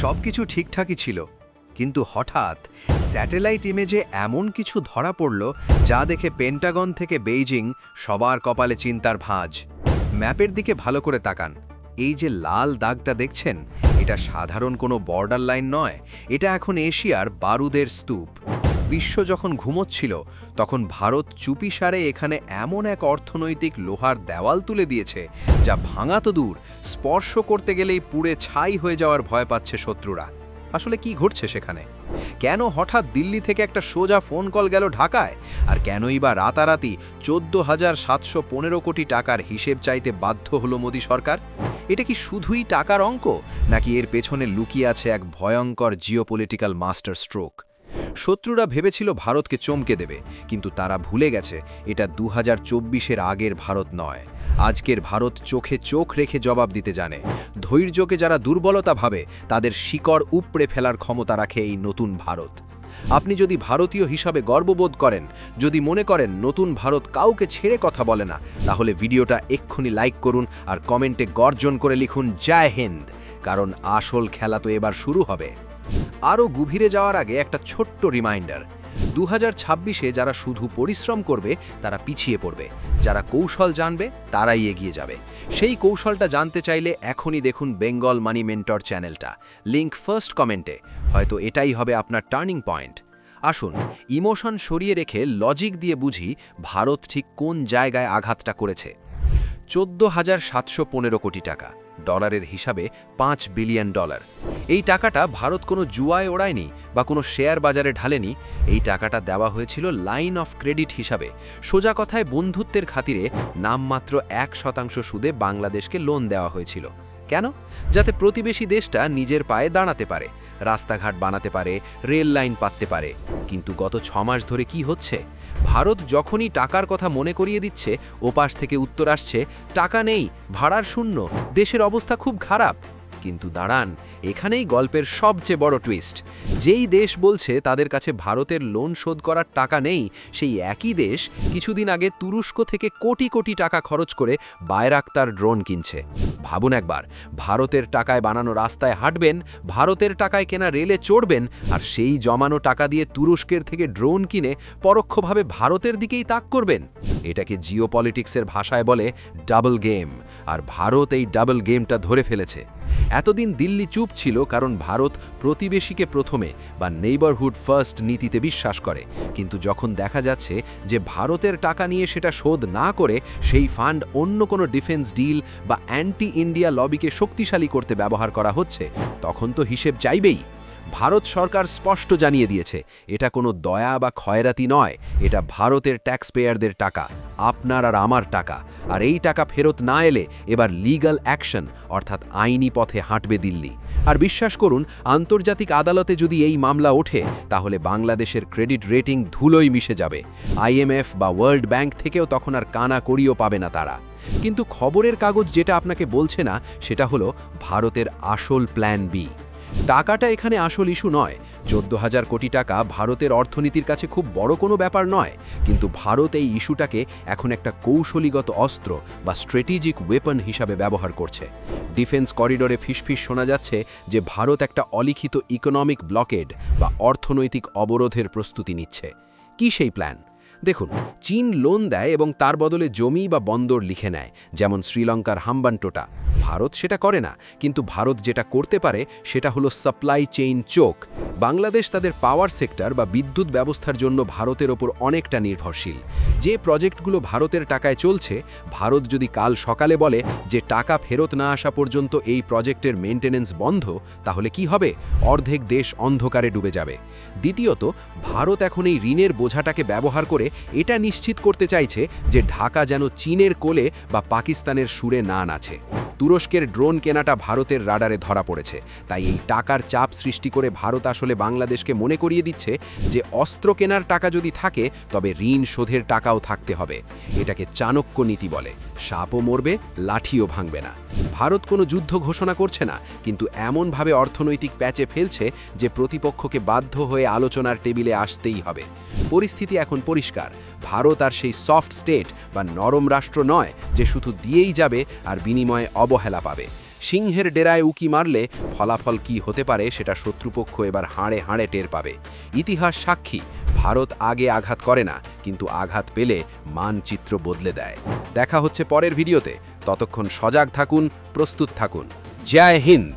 সবকিছু ঠিকঠাকই ছিল, কিন্তু হঠাৎ স্যাটেলাইট ইমেজে এমন কিছু ধরা পড়ল যা দেখে পেন্টাগন থেকে বেইজিং সবার কপালে চিন্তার ভাঁজ। ম্যাপের দিকে ভালো করে তাকান। এই যে লাল দাগটা দেখছেন, এটা সাধারণ কোনো বর্ডার লাইন নয়, এটা এখন এশিয়ার বারুদের স্তূপ। বিশ্ব যখন ঘুমোচ্ছিল তখন ভারত চুপিসারে এখানে এমন এক অর্থনৈতিক লোহার দেওয়াল তুলে দিয়েছে যা ভাঙা তো দূর, স্পর্শ করতে গেলেই পুড়ে ছাই হয়ে যাওয়ার ভয় পাচ্ছে শত্রুরা। আসলে কি ঘটছে সেখানে? কেন হঠাৎ দিল্লি থেকে একটা সোজা ফোন কল গেল ঢাকায়? আর কেনই বা রাতারাতি 14,715 কোটি টাকার হিসেব চাইতে বাধ্য হলো মোদী সরকার? এটা কি শুধুই টাকার অঙ্ক, নাকি এর পেছনে লুকিয়ে আছে এক ভয়ঙ্কর জিওপলিটিক্যাল মাস্টার স্ট্রোক? শত্রুরা ভেবেছিল ভারতকে চমকে দেবে, কিন্তু তারা ভুলে গেছে এটা 2024-এর আগের ভারত নয়। আজকের ভারত চোখে চোখ রেখে জবাব দিতে জানে। ধৈর্যকে যারা দুর্বলতা ভাবে, তাদের শিকড় উপড়ে ফেলার ক্ষমতা রাখে এই নতুন ভারত। আপনি যদি ভারতীয় হিসাবে গর্ববোধ করেন, যদি মনে করেন নতুন ভারত কাউকে ছেড়ে কথা বলে না, তাহলে ভিডিওটা এক্ষুনি লাইক করুন আর কমেন্টে গর্জন করে লিখুন জয় হিন্দ, কারণ আসল খেলা তো এবার শুরু হবে। আরও গভীরে যাওয়ার আগে একটা ছোট্ট রিমাইন্ডার, 2026-এ যারা শুধু পরিশ্রম করবে তারা পিছিয়ে পড়বে, যারা কৌশল জানবে তারাই এগিয়ে যাবে। সেই কৌশলটা জানতে চাইলে এখনই দেখুন বেঙ্গল মানি মেন্টর চ্যানেলটা, লিংক ফার্স্ট কমেন্টে। হয়তো এটাই হবে আপনার টার্নিং পয়েন্ট। আসুন ইমোশন সরিয়ে রেখে লজিক দিয়ে বুঝি ভারত ঠিক কোন জায়গায় আঘাতটা করেছে। 14,715 কোটি টাকা, ডলারের হিসাবে $5 বিলিয়ন। এই টাকাটা ভারত কোনো জুয়ায় ওড়ায়নি বা কোনো শেয়ার বাজারে ঢালেনি। এই টাকাটা দেওয়া হয়েছিল লাইন অফ ক্রেডিট হিসাবে। সোজা কথায় বন্ধুত্বের খাতিরে নামমাত্র 1% সুদে বাংলাদেশকে লোন দেওয়া হয়েছিল। কেন? যাতে প্রতিবেশী দেশটা নিজের পায়ে দাঁড়াতে পারে, রাস্তাঘাট বানাতে পারে, রেল লাইন পাততে পারে। কিন্তু গত 6 মাস ধরে কি হচ্ছে? ভারত যখনই টাকার কথা মনে করিয়ে দিচ্ছে, ওপাশ থেকে উত্তর আসছে টাকা নেই, ভাড়ার শূন্য, দেশের অবস্থা খুব খারাপ। কিন্তু দাঁড়ান, এখানেই গল্পের সবচেয়ে বড় টুইস্ট। যেই দেশ বলছে তাদের কাছে ভারতের লোন শোধ করার টাকা নেই, সেই একই দেশ কিছুদিন আগে তুরস্ক থেকে কোটি কোটি টাকা খরচ করে বায়রাক্তার ড্রোন কিনছে। ভাবুন একবার, ভারতের টাকায় বানানো রাস্তায় হাঁটবেন, ভারতের টাকায় কেনা রেলে চড়বেন, আর সেই জমানো টাকা দিয়ে তুরস্কের থেকে ড্রোন কিনে পরোক্ষভাবে ভারতের দিকেই তাক করবেন। এটাকে জিওপলিটিক্সের ভাষায় বলে ডাবল গেম, আর ভারত এই ডাবল গেমটা ধরে ফেলেছে। এতদিন দিল্লি চুপ ছিল কারণ ভারত প্রতিবেশীকে প্রথমে বা নেইবারহুড ফার্স্ট নীতিতে বিশ্বাস করে। কিন্তু যখন দেখা যাচ্ছে যে ভারতের টাকা নিয়ে সেটা শোধ না করে সেই ফান্ড অন্য কোনো ডিফেন্স ডিল বা অ্যান্টি ইন্ডিয়া লবিকে শক্তিশালী করতে ব্যবহার করা হচ্ছে, তখন তো হিসেব চাইবেই। ভারত সরকার স্পষ্ট জানিয়ে দিয়েছে, এটা কোনো দয়া বা খয়রাতি নয়, এটা ভারতের ট্যাক্স পেয়ারদের টাকা, আপনার আর আমার টাকা। আর এই টাকা ফেরত না এলে এবার লিগ্যাল অ্যাকশন, অর্থাৎ আইনি পথে হাঁটবে দিল্লি। আর বিশ্বাস করুন, আন্তর্জাতিক আদালতে যদি এই মামলা ওঠে, তাহলে বাংলাদেশের ক্রেডিট রেটিং ধুলোয় মিশে যাবে। IMF বা ওয়ার্ল্ড ব্যাংক থেকেও তখন আর কানা কড়িও পাবে না তারা। কিন্তু খবরের কাগজ যেটা আপনাকে বলছে না, সেটা হলো ভারতের আসল প্ল্যান বি। টাকাটা এখানে আসল ইস্যু নয়। 14,000 কোটি টাকা ভারতের অর্থনীতির কাছে খুব বড় কোনো ব্যাপার নয়, কিন্তু ভারত এই ইস্যুটাকে এখন একটা কৌশলীগত অস্ত্র বা স্ট্র্যাটেজিক ওয়েপন হিসাবে ব্যবহার করছে। ডিফেন্স করিডোরে ফিসফিস শোনা যাচ্ছে যে ভারত একটা অলিখিত ইকোনমিক ব্লকেড বা অর্থনৈতিক অবরোধের প্রস্তুতি নিচ্ছে। কি সেই প্ল্যান? দেখুন, চীন লোন দেয় এবং তার বদলে জমি বা বন্দর লিখে নেয়, যেমন শ্রীলঙ্কার হাম্বানটোটা। ভারত সেটা করে না, কিন্তু ভারত যেটা করতে পারে সেটা হলো সাপ্লাই চেইন চোক। বাংলাদেশ তাদের পাওয়ার সেক্টর বা বিদ্যুৎ ব্যবস্থার জন্য ভারতের ওপর অনেকটা নির্ভরশীল। যে প্রজেক্টগুলো ভারতের টাকায় চলছে, ভারত যদি কাল সকালে বলে যে টাকা ফেরত না আসা পর্যন্ত এই প্রজেক্টের মেইনটেনেন্স বন্ধ, তাহলে কি হবে? অর্ধেক দেশ অন্ধকারে ডুবে যাবে। দ্বিতীয়ত, ভারত এখন এই ঋণের বোঝাটাকে ব্যবহার করে এটা নিশ্চিত করতে চাইছে যে ঢাকা যেন চীনের কোলে বা পাকিস্তানের সুরে না নাচে। তুরস্কের ড্রোন কেনাটা ভারতের রাডারে ধরা পড়েছে, তাই এই টাকার চাপ সৃষ্টি করে ভারত আসলে বাংলাদেশকে মনে করিয়ে দিচ্ছে যে অস্ত্র কেনার টাকা যদি থাকে, তবে ঋণ শোধের টাকাও থাকতে হবে। এটাকে চাণক্য নীতি বলে, সাপও মরবে, লাঠিও ভাঙবে না। ভারত কোনো যুদ্ধ ঘোষণা করছে না, কিন্তু এমনভাবে অর্থনৈতিক প্যাচে ফেলছে যে প্রতিপক্ষকে বাধ্য হয়ে আলোচনার টেবিলে আসতেই হবে। পরিস্থিতি এখন পরিষ্কার, ভারত আর সেই সফট স্টেট বা নরম রাষ্ট্র নয় যে শুধু দিয়েই যাবে আর বিনিময়ে অবহেলা পাবে। সিংহের ডেরায় উকি মারলে ফলাফল কি হতে পারে সেটা শত্রুপক্ষ এবার হাড়ে হাড়ে টের পাবে। ইতিহাস সাক্ষী, ভারত আগে আঘাত করে না, কিন্তু আঘাত পেলে মানচিত্র বদলে দেয়। দেখা হচ্ছে পরের ভিডিওতে, ততক্ষণ সজাগ থাকুন, প্রস্তুত থাকুন। জয় হিন্দ।